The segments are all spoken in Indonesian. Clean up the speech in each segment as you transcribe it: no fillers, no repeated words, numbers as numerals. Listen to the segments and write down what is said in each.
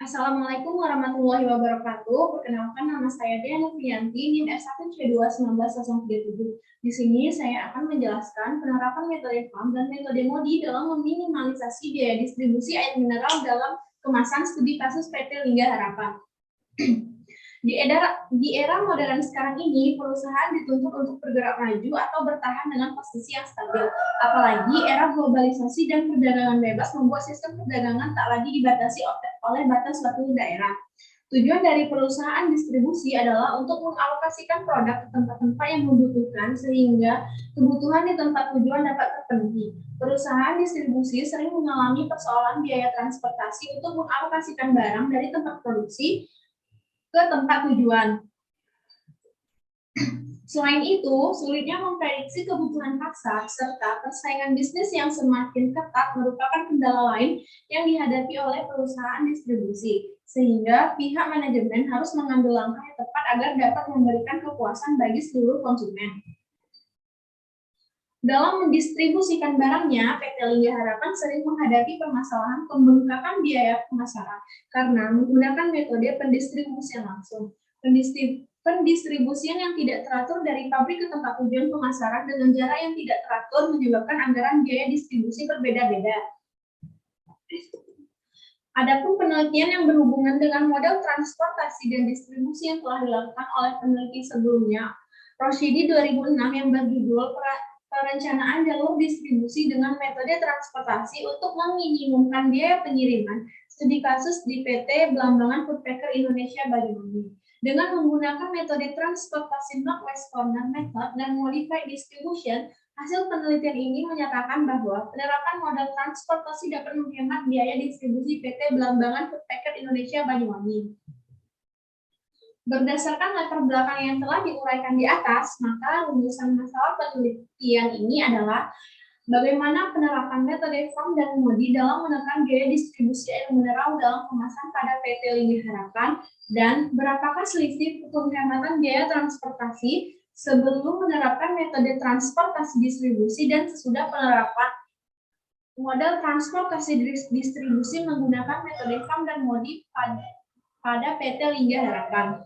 Assalamualaikum warahmatullahi wabarakatuh. Perkenalkan, nama saya Dea Novianti, NIM S1C21937. Di sini saya akan menjelaskan penerapan metode FAM dan metode MODI dalam meminimalisasi biaya distribusi air mineral dalam kemasan studi kasus PT Lingga Harapan. Di era modern sekarang ini, perusahaan dituntut untuk bergerak maju atau bertahan dengan posisi yang stabil. Apalagi era globalisasi dan perdagangan bebas membuat sistem perdagangan tak lagi dibatasi oleh batas suatu daerah. Tujuan dari perusahaan distribusi adalah untuk mengalokasikan produk ke tempat-tempat yang membutuhkan sehingga kebutuhan di tempat tujuan dapat terpenuhi. Perusahaan distribusi sering mengalami persoalan biaya transportasi untuk mengalokasikan barang dari tempat produksi ke tempat tujuan. Selain itu, sulitnya memprediksi kebutuhan pasar serta persaingan bisnis yang semakin ketat merupakan kendala lain yang dihadapi oleh perusahaan distribusi, sehingga pihak manajemen harus mengambil langkah yang tepat agar dapat memberikan kepuasan bagi seluruh konsumen. Dalam mendistribusikan barangnya, PT Lingga Harapan sering menghadapi permasalahan pembengkakan biaya pemasaran karena menggunakan metode pendistribusian langsung. Pendistribusian yang tidak teratur dari pabrik ke tempat tujuan pemasaran dengan jarak yang tidak teratur menyebabkan anggaran biaya distribusi berbeda-beda. Adapun penelitian yang berhubungan dengan model transportasi dan distribusi yang telah dilakukan oleh peneliti sebelumnya, Roshidi 2006 yang berjudul Perencanaan jalur distribusi dengan metode transportasi untuk meminimumkan biaya pengiriman, studi kasus di PT Belambangan Foodpacker Indonesia Banyuwangi. Dengan menggunakan metode transportasi Northwest Corner Method dan Modified Distribution, hasil penelitian ini menyatakan bahwa penerapan model transportasi dapat menghemat biaya distribusi PT Belambangan Foodpacker Indonesia Banyuwangi. Berdasarkan latar belakang yang telah diuraikan di atas, maka rumusan masalah penelitian ini adalah bagaimana penerapan metode FAM dan MODI dalam menekan biaya distribusi air mineral dalam kemasan pada PT Lingga Harapan, dan berapakah selisih penghematan biaya transportasi sebelum menerapkan metode transportasi distribusi dan sesudah penerapan model transportasi distribusi menggunakan metode FAM dan MODI pada PT Lingga Harapan.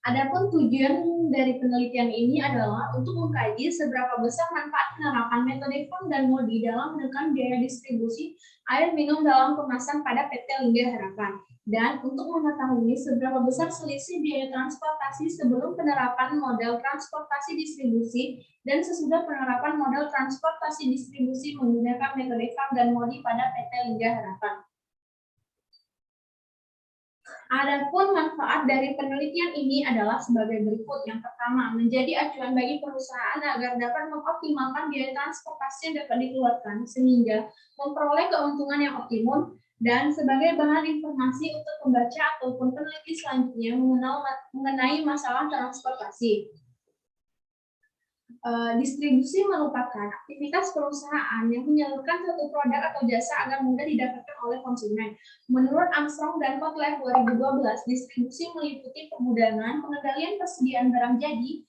Adapun tujuan dari penelitian ini adalah untuk mengkaji seberapa besar manfaat penerapan metode FAM dan MODI dalam menekan biaya distribusi air minum dalam kemasan pada PT Lingga Harapan, dan untuk mengetahui seberapa besar selisih biaya transportasi sebelum penerapan model transportasi distribusi dan sesudah penerapan model transportasi distribusi menggunakan metode FAM dan MODI pada PT Lingga Harapan. Adapun manfaat dari penelitian ini adalah sebagai berikut. Yang pertama, menjadi acuan bagi perusahaan agar dapat mengoptimalkan biaya transportasi yang dapat dikeluarkan sehingga memperoleh keuntungan yang optimum, dan sebagai bahan informasi untuk pembaca ataupun peneliti selanjutnya mengenai masalah transportasi. Distribusi merupakan aktivitas perusahaan yang menyalurkan suatu produk atau jasa agar mudah didapatkan oleh konsumen. Menurut Armstrong dan Kotler 2012, distribusi meliputi pemudangan, pengendalian persediaan barang jadi,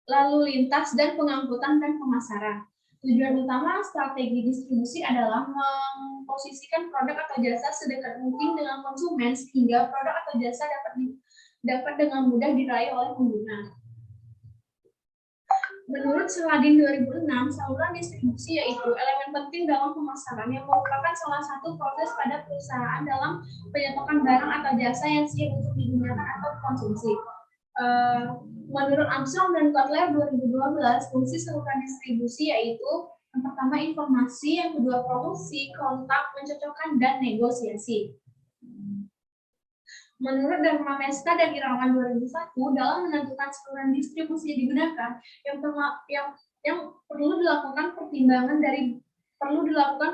lalu lintas, dan pengangkutan dan pemasaran. Tujuan utama strategi distribusi adalah memposisikan produk atau jasa sedekat mungkin dengan konsumen sehingga produk atau jasa dapat dengan mudah diraih oleh pengguna. Menurut Saladin 2006, saluran distribusi yaitu elemen penting dalam pemasaran yang merupakan salah satu proses pada perusahaan dalam penyetokan barang atau jasa yang siap untuk digunakan atau konsumsi. Menurut Armstrong dan Kotler 2012, fungsi saluran distribusi yaitu yang pertama informasi, yang kedua promosi, kontak, mencocokkan, dan negosiasi. Menurut Dharma Mesta dan Irawan 2001, dalam menentukan saluran distribusi yang digunakan, yang perlu dilakukan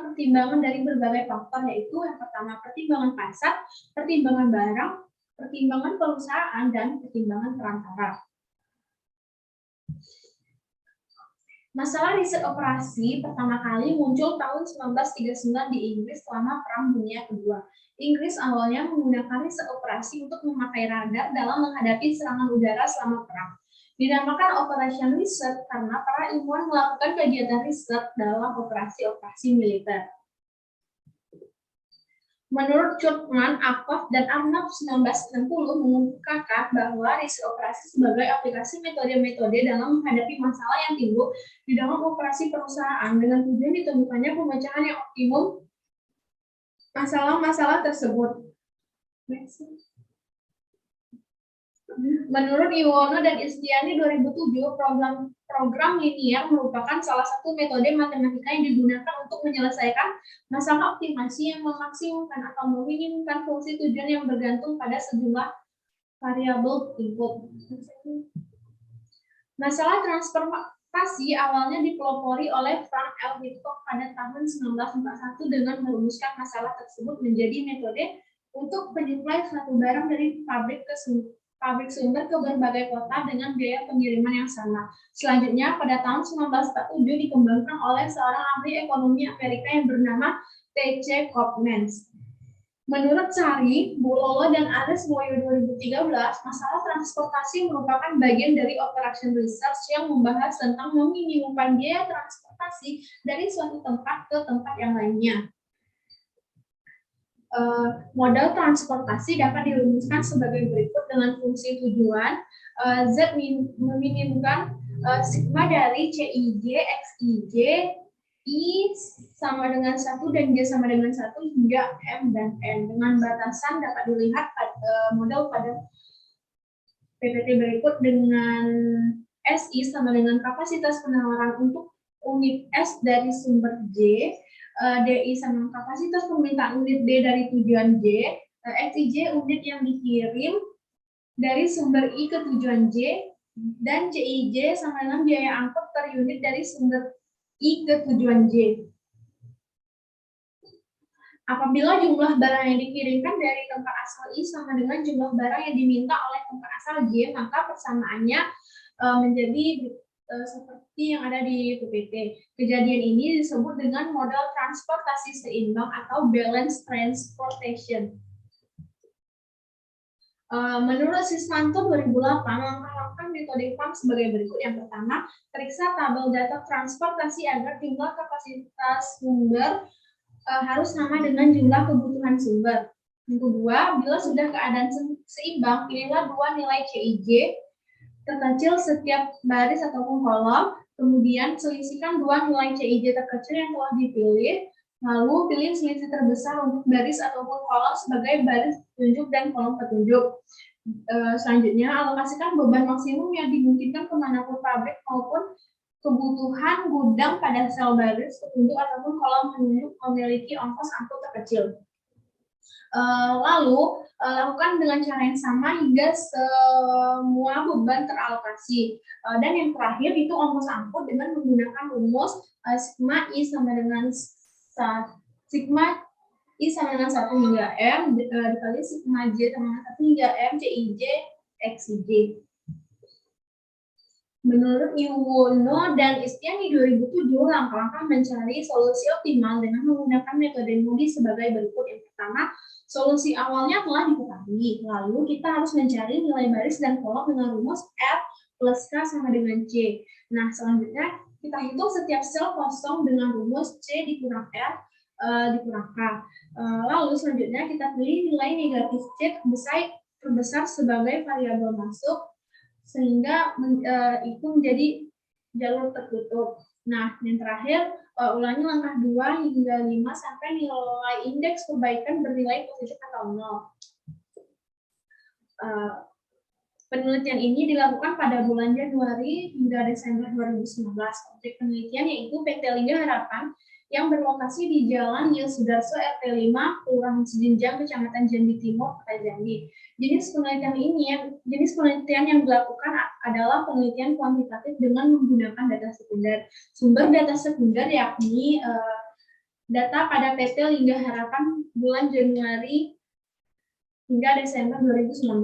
pertimbangan dari berbagai faktor, yaitu yang pertama pertimbangan pasar, pertimbangan barang, pertimbangan perusahaan, dan pertimbangan perantara. Masalah riset operasi pertama kali muncul tahun 1939 di Inggris selama Perang Dunia Kedua. Inggris awalnya menggunakan riset operasi untuk memakai radar dalam menghadapi serangan udara selama perang. Dinamakan Operation Research karena para ilmuwan melakukan kegiatan riset dalam operasi-operasi militer. Menurut Churchman, Akov, dan Arnav 1960 mengungkapkan bahwa riset operasi sebagai aplikasi metode-metode dalam menghadapi masalah yang timbul di dalam operasi perusahaan dengan tujuan ditemukannya pemecahan yang optimum masalah-masalah tersebut. Menurut Iwono dan Istiani 2007, program linier merupakan salah satu metode matematika yang digunakan untuk menyelesaikan masalah optimasi yang memaksimumkan atau meminimumkan fungsi tujuan yang bergantung pada sejumlah variabel input. Masalah transformasi awalnya dipelopori oleh Frank L. Hitchcock pada tahun 1941 dengan merumuskan masalah tersebut menjadi metode untuk menyuplai suatu barang dari pabrik sumber ke berbagai kota dengan biaya pengiriman yang sama. Selanjutnya, pada tahun 1947 dikembangkan oleh seorang ahli ekonomi Amerika yang bernama T.C. Kopmans. Menurut Sari, Bulolo, dan Ares Moyo 2013, masalah transportasi merupakan bagian dari operation research yang membahas tentang meminimumkan biaya transportasi dari suatu tempat ke tempat yang lainnya. Modal transportasi dapat dirumuskan sebagai berikut dengan fungsi tujuan. Z meminimumkan sigma dari CIJ, XIJ, I sama dengan 1 dan J sama dengan 1 hingga M dan N. Dengan batasan dapat dilihat modal pada PPT berikut dengan SI sama dengan kapasitas penawaran untuk unit S dari sumber J, DI sama kapasitas permintaan unit D dari tujuan J, XIJ unit yang dikirim dari sumber I ke tujuan J, dan CIJ sama dengan biaya angkut per unit dari sumber I ke tujuan J. Apabila jumlah barang yang dikirimkan dari tempat asal I sama dengan jumlah barang yang diminta oleh tempat asal J, maka persamaannya menjadi seperti yang ada di PPT. Kejadian ini disebut dengan modal transportasi seimbang atau balance transportation. Menurut Siswanto 2008, langkah-langkah metode FAM sebagai berikut. Yang pertama, periksa tabel data transportasi agar jumlah kapasitas sumber harus sama dengan jumlah kebutuhan sumber. Yang kedua, bila sudah keadaan seimbang, pilihlah dua nilai CIJ terkecil setiap baris ataupun kolom, kemudian selisihkan dua nilai CIJ terkecil yang telah dipilih, lalu pilih selisih terbesar untuk baris ataupun kolom sebagai baris petunjuk dan kolom petunjuk. Selanjutnya, alokasikan beban maksimum yang dimungkinkan kemanapun pabrik maupun kebutuhan gudang pada sel baris petunjuk ataupun kolom petunjuk memiliki ongkos angkut terkecil. Lalu lakukan dengan cara yang sama hingga semua beban teralokasi. Dan yang terakhir itu ongkos angkut dengan menggunakan rumus sigma I sama dengan 1 hingga M dikali sigma J sama dengan 1 hingga M CIJ XIJ. Menurut Yuwono dan Istiani 2007, langkah-langkah mencari solusi optimal dengan menggunakan metode Moody sebagai berikut. Yang pertama, solusi awalnya telah diketahui, lalu kita harus mencari nilai baris dan kolom dengan rumus R plus K sama dengan C. Nah, selanjutnya kita hitung setiap sel kosong dengan rumus C dikurang R dikurang K. Lalu selanjutnya kita pilih nilai negatif C terbesar sebagai variabel masuk, sehingga itu menjadi jalur tertutup. Nah, yang terakhir, ulangi langkah 2 hingga 5 sampai nilai indeks perbaikan bernilai positif atau 0. Penelitian ini dilakukan pada bulan Januari hingga Desember 2019. Objek penelitian yaitu PT Lingga Harapan yang berlokasi di Jalan Yil Sudarso RT 5, Kelurahan Sejenjang, Kecamatan Jambi Timur, Kota Jambi. Jenis penelitian yang dilakukan adalah penelitian kuantitatif dengan menggunakan data sekunder. Sumber data sekunder yakni data pada PT Lingga Harapan bulan Januari hingga Desember 2019.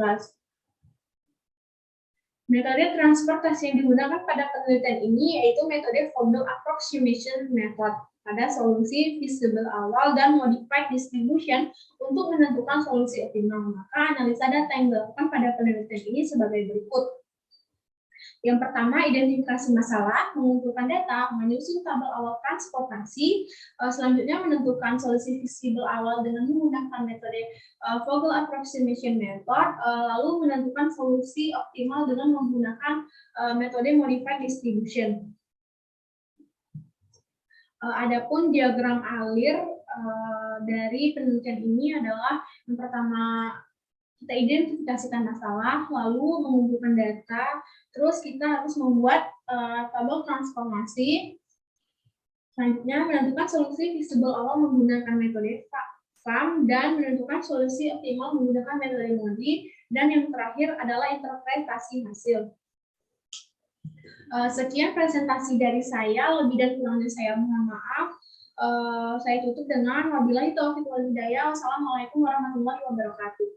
Metode transportasi yang digunakan pada penelitian ini yaitu metode Fondel Approximation Method pada solusi feasible awal dan modified distribution untuk menentukan solusi optimal. Maka analisa data yang dilakukan pada penelitian ini sebagai berikut. Yang pertama, identifikasi masalah, mengumpulkan data, menyusun tabel awal transportasi, selanjutnya menentukan solusi visible awal dengan menggunakan metode Vogel Approximation Method, lalu menentukan solusi optimal dengan menggunakan metode Modified Distribution. Adapun diagram alir dari penelitian ini adalah yang pertama kita identifikasikan masalah, lalu mengumpulkan data, terus kita harus membuat tabel transformasi. Selanjutnya menentukan solusi visible awal menggunakan metode FAM dan menentukan solusi optimal menggunakan metode MODI, dan yang terakhir adalah interpretasi hasil. Sekian presentasi dari saya, lebih dan kurangnya saya mohon maaf. Saya tutup dengan wabillahi taufiq wal hidayah. Wassalamualaikum warahmatullahi wabarakatuh.